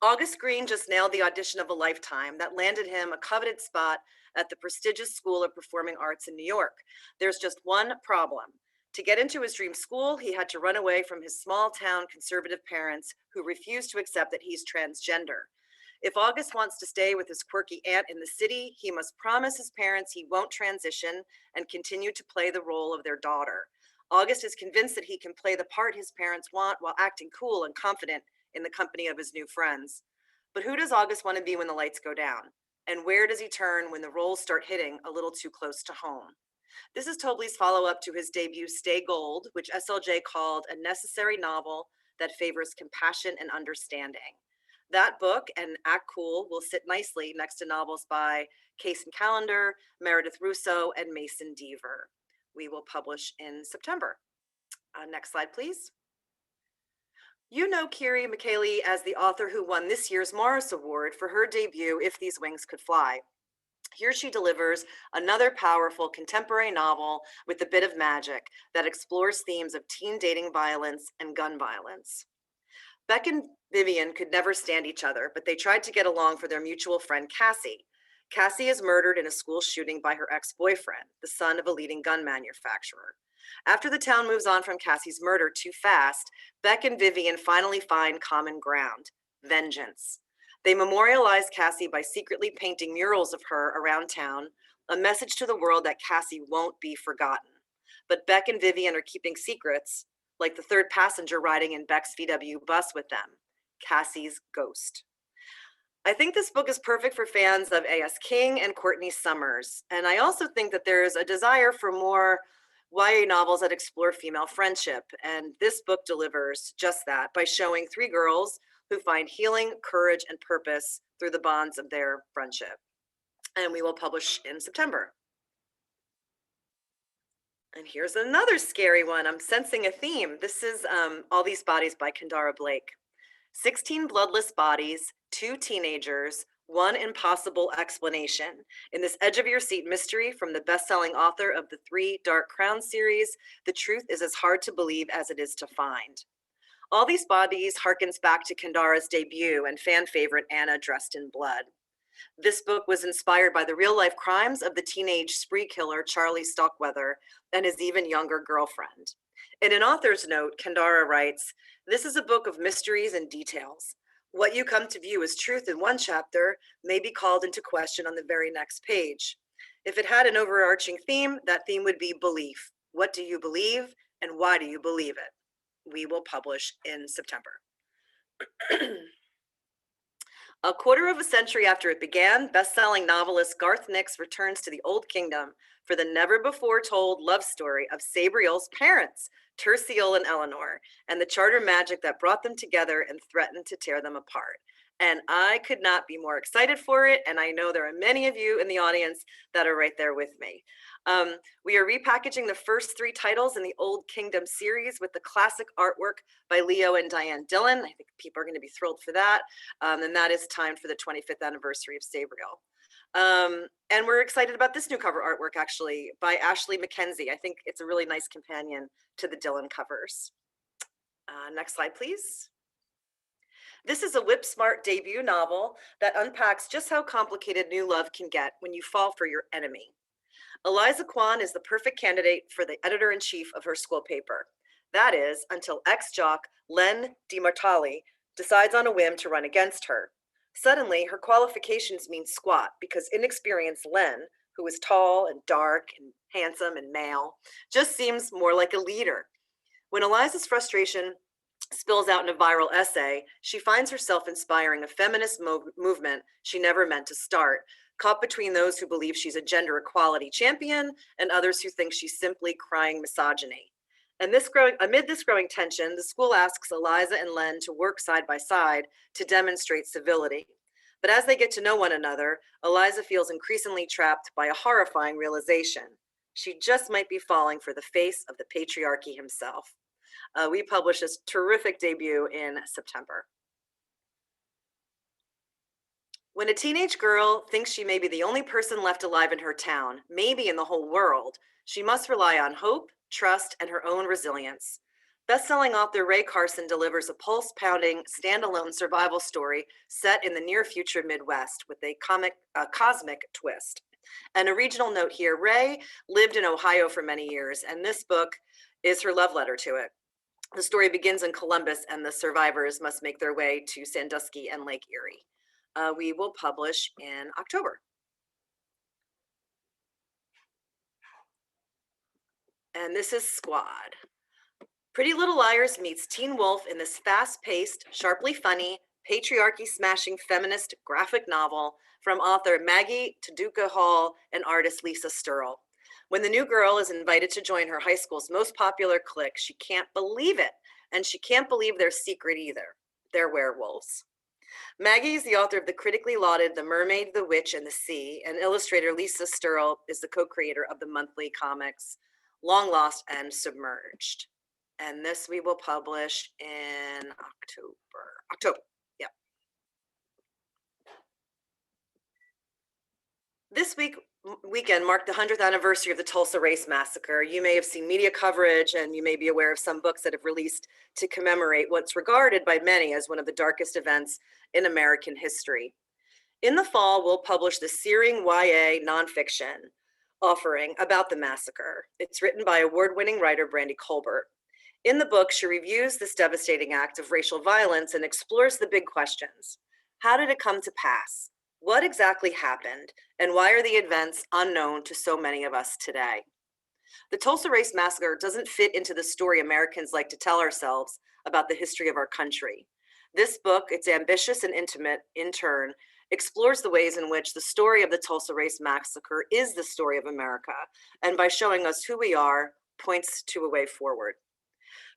August Green just nailed the audition of a lifetime that landed him a coveted spot at the prestigious School of Performing Arts in New York. There's just one problem. To get into his dream school, he had to run away from his small town conservative parents who refused to accept that he's transgender. If August wants to stay with his quirky aunt in the city, he must promise his parents he won't transition and continue to play the role of their daughter. August is convinced that he can play the part his parents want while acting cool and confident in the company of his new friends. But who does August want to be when the lights go down? And where does he turn when the roles start hitting a little too close to home? This is Tobley's follow-up to his debut Stay Gold, which SLJ called a necessary novel that favors compassion and understanding. That book and Act Cool will sit nicely next to novels by Casey Callender, Meredith Russo, and Mason Deaver. We will publish in September. Next slide, please. You know Kyrie Mckayley as the author who won this year's Morris Award for her debut, If These Wings Could Fly. Here she delivers another powerful contemporary novel with a bit of magic that explores themes of teen dating violence and gun violence. Beck and Vivian could never stand each other, but they tried to get along for their mutual friend, Cassie. Cassie is murdered in a school shooting by her ex-boyfriend, the son of a leading gun manufacturer. After the town moves on from Cassie's murder too fast, Beck and Vivian finally find common ground: vengeance. They memorialize Cassie by secretly painting murals of her around town, a message to the world that Cassie won't be forgotten. But Beck and Vivian are keeping secrets, like the third passenger riding in Beck's VW bus with them, Cassie's ghost. I think this book is perfect for fans of A.S. King and Courtney Summers. And I also think that there's a desire for more YA novels that explore female friendship. And this book delivers just that by showing three girls who find healing, courage, and purpose through the bonds of their friendship. And we will publish in September. And here's another scary one. I'm sensing a theme. This is All These Bodies by Kendara Blake. 16 bloodless bodies, 2 teenagers, 1 impossible explanation. In this edge-of-your-seat mystery from the best-selling author of the 3 Dark Crown series, the truth is as hard to believe as it is to find. All These Bodies harkens back to Kendara's debut and fan favorite Anna Dressed in Blood. This book was inspired by the real-life crimes of the teenage spree killer Charlie Stockweather and his even younger girlfriend. In an author's note, Kendara writes, "This is a book of mysteries and details. What you come to view as truth in one chapter may be called into question on the very next page. If it had an overarching theme, that theme would be belief. What do you believe and why do you believe it?" We will publish in September. A quarter of a century after it began, best-selling novelist Garth Nix returns to the Old Kingdom for the never-before-told love story of Sabriel's parents, Terciol and Eleanor, and the charter magic that brought them together and threatened to tear them apart. And I could not be more excited for it, and I know there are many of you in the audience that are right there with me. We are repackaging the first 3 titles in the Old Kingdom series with the classic artwork by Leo and Diane Dillon. I think people are going to be thrilled for that. And that is timed for the 25th anniversary of Sabriel. And we're excited about this new cover artwork, actually, by Ashley Mackenzie. I think it's a really nice companion to the Dillon covers. Next slide, please. This is a whip-smart debut novel that unpacks just how complicated new love can get when you fall for your enemy. Eliza Kwan is the perfect candidate for the editor-in-chief of her school paper. That is, until ex-jock Len DiMartali decides on a whim to run against her. Suddenly, her qualifications mean squat because inexperienced Len, who is tall and dark and handsome and male, just seems more like a leader. When Eliza's frustration spills out in a viral essay, she finds herself inspiring a feminist movement she never meant to start, caught between those who believe she's a gender equality champion and others who think she's simply crying misogyny. And amid this growing tension, the school asks Eliza and Len to work side by side to demonstrate civility. But as they get to know one another, Eliza feels increasingly trapped by a horrifying realization. She just might be falling for the face of the patriarchy himself. We published this terrific debut in September. When a teenage girl thinks she may be the only person left alive in her town, maybe in the whole world, she must rely on hope, trust, and her own resilience. Best-selling author Ray Carson delivers a pulse-pounding, standalone survival story set in the near-future Midwest with a cosmic twist. And a regional note here, Ray lived in Ohio for many years, and this book is her love letter to it. The story begins in Columbus, and the survivors must make their way to Sandusky and Lake Erie. We will publish in October. and this is Squad. Pretty Little Liars meets Teen Wolf in this fast-paced, sharply funny, patriarchy-smashing feminist graphic novel from author Maggie Taduka Hall and artist Lisa Sturl. When the new girl is invited to join her high school's most popular clique, she can't believe it, and she can't believe their secret either. They're werewolves. Maggie is the author of the critically lauded The Mermaid, the Witch, and the Sea, and illustrator Lisa Sturl is the co-creator of the monthly comics Long Lost and Submerged. And this we will publish in October, yeah. This weekend marked the 100th anniversary of the Tulsa Race Massacre. You may have seen media coverage and you may be aware of some books that have released to commemorate what's regarded by many as one of the darkest events in American history. In the fall, we'll publish the searing YA nonfiction offering about the massacre. It's written by award-winning writer Brandy Colbert. In the book, she reviews this devastating act of racial violence and explores the big questions. How did it come to pass? What exactly happened? And why are the events unknown to so many of us today? The Tulsa Race Massacre doesn't fit into the story Americans like to tell ourselves about the history of our country. This book, it's ambitious and intimate in turn, explores the ways in which the story of the Tulsa Race Massacre is the story of America, and by showing us who we are, points to a way forward.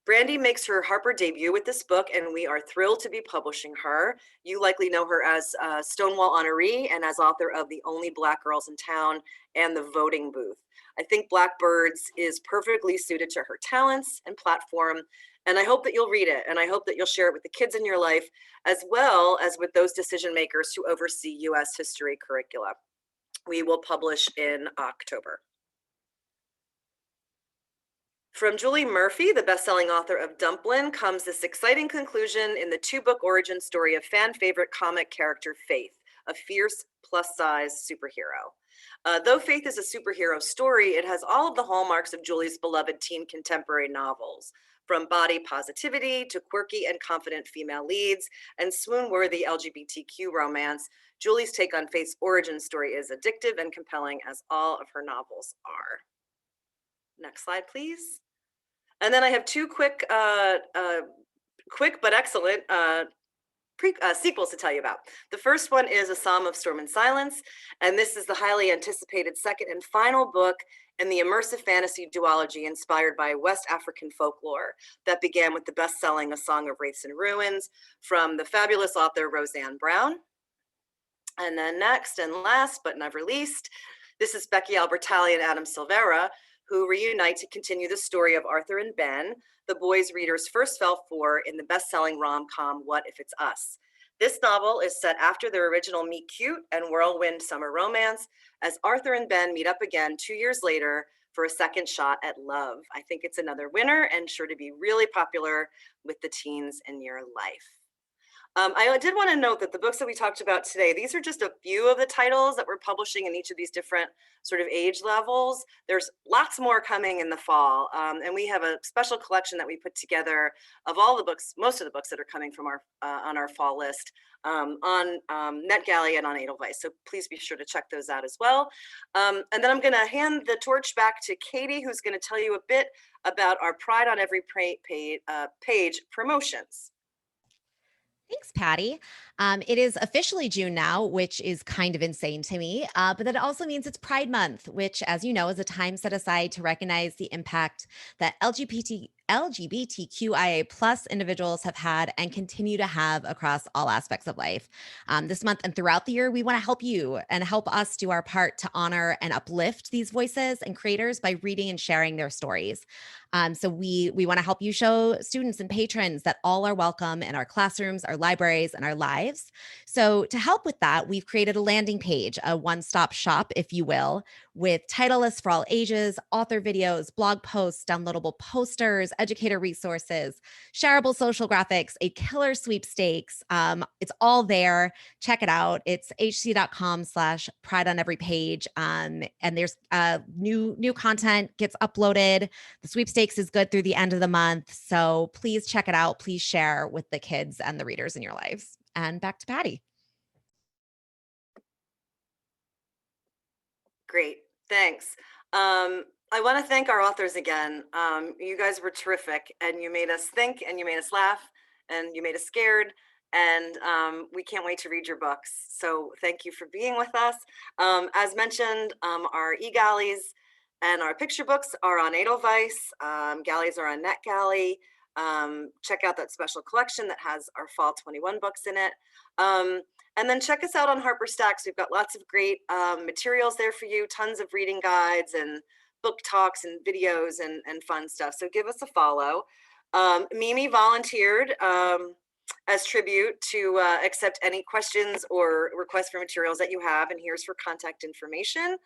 Brandy makes her Harper debut with this book, and we are thrilled to be publishing her. You likely know her as Stonewall honoree and as author of The Only Black Girls in Town and The Voting Booth. I think Blackbirds is perfectly suited to her talents and platform, and I hope that you'll read it, and I hope that you'll share it with the kids in your life, as well as with those decision makers who oversee U.S. history curricula. We will publish in October. From Julie Murphy, the best-selling author of Dumplin', comes this exciting conclusion in the two-book origin story of fan-favorite comic character Faith, a fierce, plus-size superhero. Though Faith is a superhero story, it has all of the hallmarks of Julie's beloved teen contemporary novels, from body positivity to quirky and confident female leads and swoon-worthy LGBTQ romance. Julie's take on Faith's origin story is addictive and compelling, as all of her novels are. Next slide, please. And then I have two quick but excellent sequels to tell you about. The first one is A Psalm of Storm and Silence, and this is the highly anticipated second and final book in the immersive fantasy duology inspired by West African folklore that began with the best-selling A Song of Wraiths and Ruins from the fabulous author Roseanne Brown. And then next and last but never least, this is Becky Albertalli and Adam Silvera, who reunite to continue the story of Arthur and Ben, the boys readers first fell for in the best-selling rom-com What If It's Us. This novel is set after their original meet cute and whirlwind summer romance, as Arthur and Ben meet up again 2 years later for a second shot at love. I think it's another winner and sure to be really popular with the teens in your life. I did want to note that the books that we talked about today, these are just a few of the titles that we're publishing in each of these different sort of age levels. There's lots more coming in the fall, and we have a special collection that we put together of all the books, most of the books that are coming from our on our fall list on NetGalley and on Edelweiss. So please be sure to check those out as well. And then I'm going to hand the torch back to Katie, who's going to tell you a bit about our Pride on Every Page promotions. Thanks, Patty. It is officially June now, which is kind of insane to me, but that also means it's Pride Month, which, as you know, is a time set aside to recognize the impact that LGBTQIA plus individuals have had and continue to have across all aspects of life. This month and throughout the year, we want to help you and help us do our part to honor and uplift these voices and creators by reading and sharing their stories. So we want to help you show students and patrons that all are welcome in our classrooms, our libraries, and our lives. So to help with that, we've created a landing page, a one-stop shop, if you will, with title lists for all ages, author videos, blog posts, downloadable posters, educator resources, shareable social graphics, a killer sweepstakes. It's all there. Check it out. It's hc.com/pride on every page. And there's new content gets uploaded. The sweepstakes is good through the end of the month. So please check it out. Please share with the kids and the readers in your lives. And back to Patty. Great, thanks. I want to thank our authors again. You guys were terrific, and you made us think, and you made us laugh, and you made us scared, and we can't wait to read your books. So thank you for being with us. As mentioned, our e-galleys and our picture books are on Edelweiss. Galleys are on NetGalley. Check out that special collection that has our Fall 21 books in it. And then check us out on Harper Stacks. We've got lots of great materials there for you, tons of reading guides and book talks and videos and fun stuff. So give us a follow. Mimi volunteered as tribute to accept any questions or requests for materials that you have, and here's her contact information.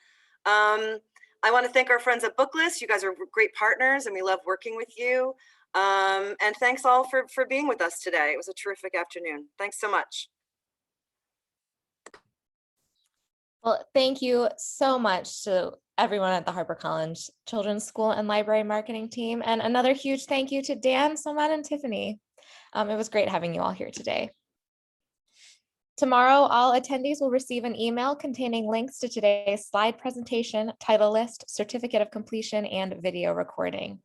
I want to thank our friends at Booklist. You guys are great partners and we love working with you. And thanks all for being with us today. It was a terrific afternoon. Thanks so much. Well, thank you so much to everyone at the HarperCollins Children's School and Library Marketing team. And another huge thank you to Dan, Soman, and Tiffany. It was great having you all here today. Tomorrow, all attendees will receive an email containing links to today's slide presentation, title list, certificate of completion, and video recording.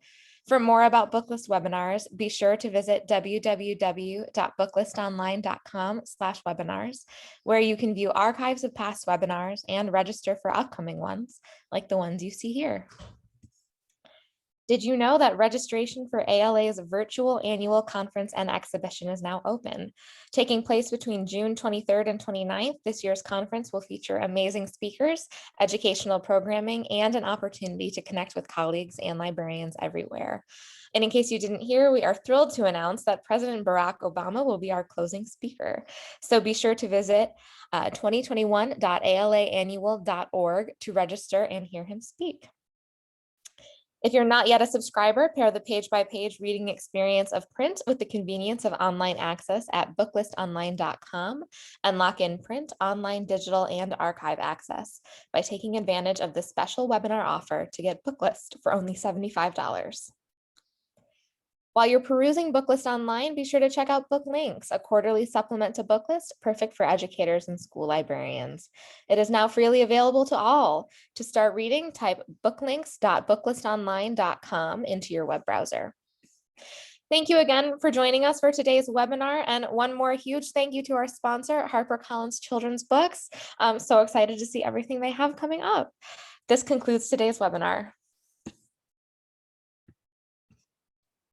For more about Booklist webinars, be sure to visit www.booklistonline.com/webinars, where you can view archives of past webinars and register for upcoming ones, like the ones you see here. Did you know that registration for ALA's virtual annual conference and exhibition is now open? Taking place between June 23rd and 29th, this year's conference will feature amazing speakers, educational programming, and an opportunity to connect with colleagues and librarians everywhere. And in case you didn't hear, we are thrilled to announce that President Barack Obama will be our closing speaker. So be sure to visit 2021.alaannual.org to register and hear him speak. If you're not yet a subscriber, pair the page-by-page reading experience of print with the convenience of online access at booklistonline.com and lock in print, online, digital, and archive access by taking advantage of this special webinar offer to get Booklist for only $75. While you're perusing Booklist online, be sure to check out Book Links, a quarterly supplement to Booklist, perfect for educators and school librarians. It is now freely available to all. To start reading, type booklinks.booklistonline.com into your web browser. Thank you again for joining us for today's webinar. And one more huge thank you to our sponsor, HarperCollins Children's Books. I'm so excited to see everything they have coming up. This concludes today's webinar.